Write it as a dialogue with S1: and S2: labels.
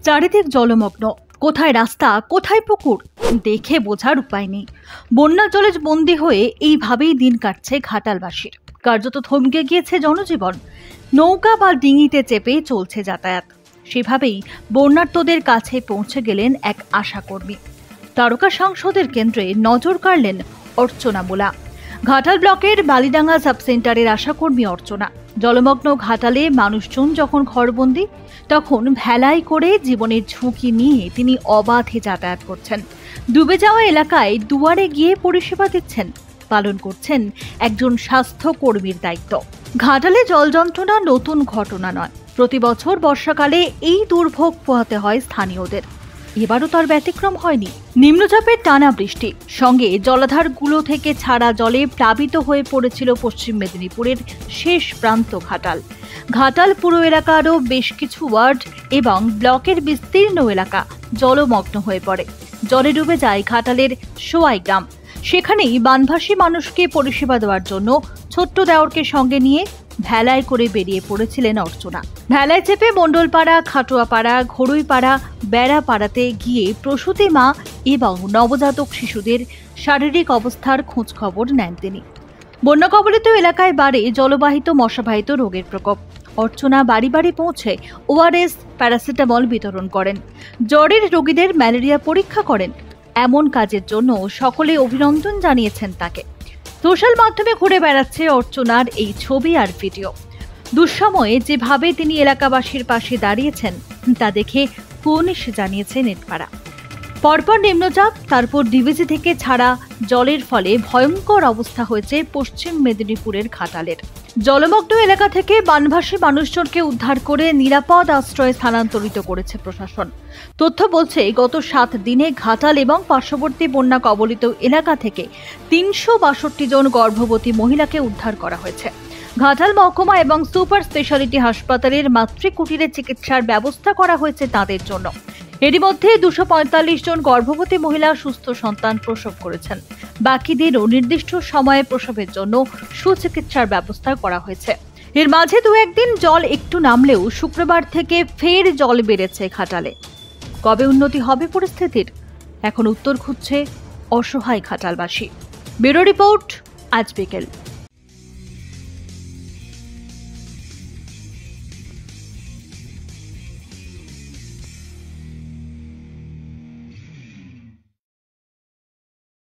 S1: চারিদিক জলমগ্ন, কোথায় রাস্তা কোথায় পুকুর দেখে বোঝার উপায় নেই। বন্যার জলে বন্দী হয়ে এইভাবেই দিন কাটছে ঘাটালবাসীর। কার্যত থমকে গিয়েছে জনজীবন। নৌকা বা ডিঙিতে চেপে চলছে যাতায়াত। সেভাবেই বন্যার্তদের কাছে পৌঁছে গেলেন এক আশাকর্মী। তারকা সংসদের কেন্দ্রে নজর কাড়লেন অর্চনা মোলা। ঘাটাল ব্লকের বালিডাঙ্গা সাবসেন্টারের আশাকর্মী অর্চনা। জলমগ্ন ঘাটালে মানুষজন যখন ঘরবন্দি, তখন ভেলায় করে জীবনের ঝুঁকি নিয়ে তিনি অবাধে যাতায়াত করছেন। ডুবে যাওয়া এলাকায় দুয়ারে গিয়ে পরিষেবা দিচ্ছেন, পালন করছেন একজন স্বাস্থ্যকর্মীর দায়িত্ব। ঘাটালে জল যন্ত্রণা নতুন ঘটনা নয়। প্রতি বছর বর্ষাকালে এই দুর্ভোগ পোহাতে হয় স্থানীয়দের। এবারও তার ব্যতিক্রম হয়নি। নিম্নচাপের টানা বৃষ্টি সঙ্গে জলাধারগুলো থেকে ছাড়া জলে প্লাবিত হয়ে পড়েছিল পশ্চিম মেদিনীপুরের শেষ প্রান্ত ঘাটাল। ঘাটাল পুরো এলাকারও বেশ কিছু ওয়ার্ড এবং ব্লকের বিস্তীর্ণ এলাকা জলমগ্ন হয়ে পড়ে। জলে ডুবে যায় ঘাটালের সোয়াই গ্রাম। সেখানেই বানভাসী মানুষকে পরিষেবা দেওয়ার জন্য ছোট্ট দেওরকে সঙ্গে নিয়ে ভেলায় করে বেরিয়ে পড়েছিলেন অর্চনা। ভেলায় চেপে মণ্ডলপাড়া, খাটুয়াপাড়া, ঘড়ুইপাড়া, বেড়াপাড়াতে গিয়ে প্রসূতি মা এবং নবজাতক শিশুদের শারীরিক অবস্থার খোঁজ খবর নেন তিনি। বন্যা কবলিত এলাকায় বাড়ে জলবাহিত মশাবাহিত রোগের প্রকোপ। অর্চনা বাড়ি বাড়ি পৌঁছে ওআরএস, প্যারাসিটামল বিতরণ করেন। জ্বরের রোগীদের ম্যালেরিয়া পরীক্ষা করেন। এমন কাজের জন্য সকলে অভিনন্দন জানিয়েছেন তাকে। সোশ্যাল মাধ্যমে ঘুরে বেড়াচ্ছে অর্চনার এই ছবি আর ভিডিও। দুঃসময়ে যেভাবে তিনি এলাকাবাসীর পাশে দাঁড়িয়েছেন তা দেখে কুর্নিশ জানিয়েছে নেটপাড়া। পরপর নিম্নচাপ, তারপর ডিভিসি থেকে ছাড়া জলের ফলে ভয়ঙ্কর অবস্থা হয়েছে পশ্চিম মেদিনীপুরের ঘাটালের। জলমগ্ন এলাকা থেকে বানভাসী মানুষজনকে উদ্ধার করে নিরাপদ আশ্রয়ে স্থানান্তরিত করেছে প্রশাসন। তথ্য বলছে, গত 7 দিনে ঘাটাল এবং পার্শ্ববর্তী বন্যা কবলিত এলাকা থেকে 362 জন গর্ভবতী মহিলাকে উদ্ধার করা হয়েছে। ঘাটাল মহকুমা এবং সুপার স্পেশালিটি হাসপাতালের মাতৃকুটিরে চিকিৎসার ব্যবস্থা করা হয়েছে তাদের জন্য। এরই মধ্যে 245 জন গর্ভবতী মহিলা সুস্থ সন্তান প্রসব করেছেন। বাকিদেরও নির্দিষ্ট সময়ে প্রসবের জন্য সুচিকিৎসার ব্যবস্থা করা হয়েছে। এর মাঝে 2-1 দিন জল একটু নামলেও শুক্রবার থেকে ফের জল বেড়েছে ঘাটালে। কবে উন্নতি হবে পরিস্থিতির, এখন উত্তর খুঁজছে অসহায় ঘাটালবাসী। ব্যুরো রিপোর্ট, আজ বিকেল।